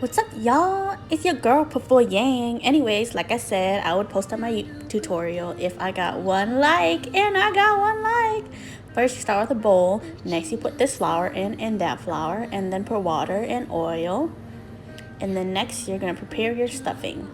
What's up, y'all? It's your girl Pafo Yang. Anyways, like I said, I would post on my tutorial if I got 1 like, and I got 1 like. First, you start with a bowl. Next, you put this flour in and that flour, and then put water and oil. And then next, you're gonna prepare your stuffing.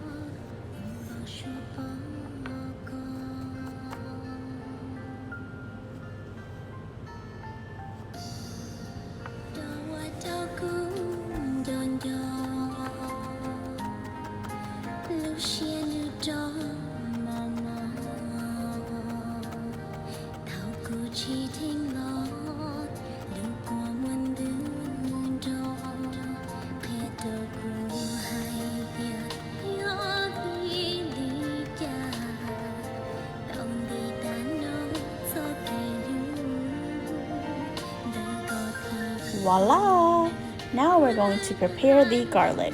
Voila! Now we're going to prepare the garlic.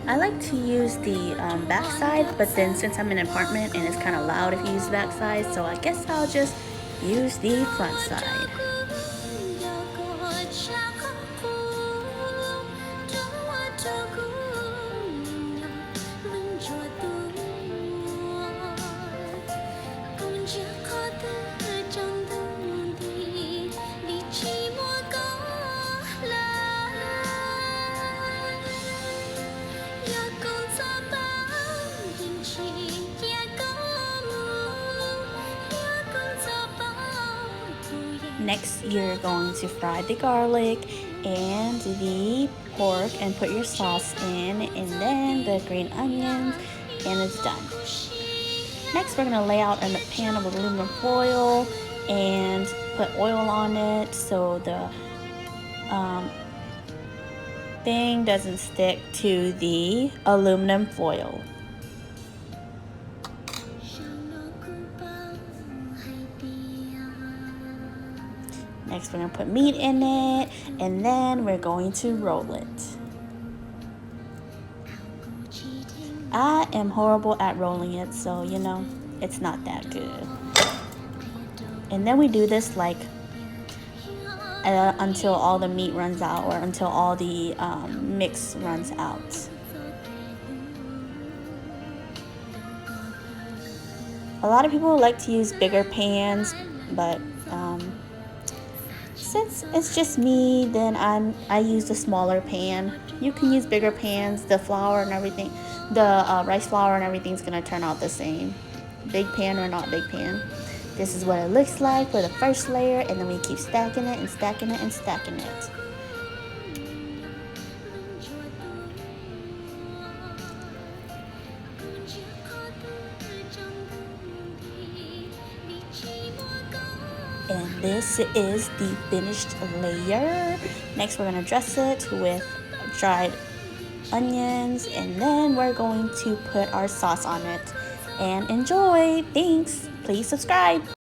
I like to use the back side, but then since I'm in an apartment and it's kind of loud if you use the back side, so I guess I'll just use the front side. Next, you're going to fry the garlic and the pork and put your sauce in, and then the green onions, and it's done. Next, we're going to lay out in a pan of aluminum foil and put oil on it so the thing doesn't stick to the aluminum foil. Next, we're going to put meat in it, and then we're going to roll it. I am horrible at rolling it, so you know, it's not that good. And then we do this like until all the meat runs out, or until all the mix runs out. A lot of people like to use bigger pans, but since it's just me, then I use a smaller pan. You can use bigger pans. The flour and everything, the rice flour and everything's gonna turn out the same, big pan or not big pan. This is what it looks like for the first layer, and then we keep stacking it and stacking it and stacking it. And this is the finished layer. Next, we're gonna dress it with dried onions, and then we're going to put our sauce on it. And enjoy! Thanks! Please subscribe!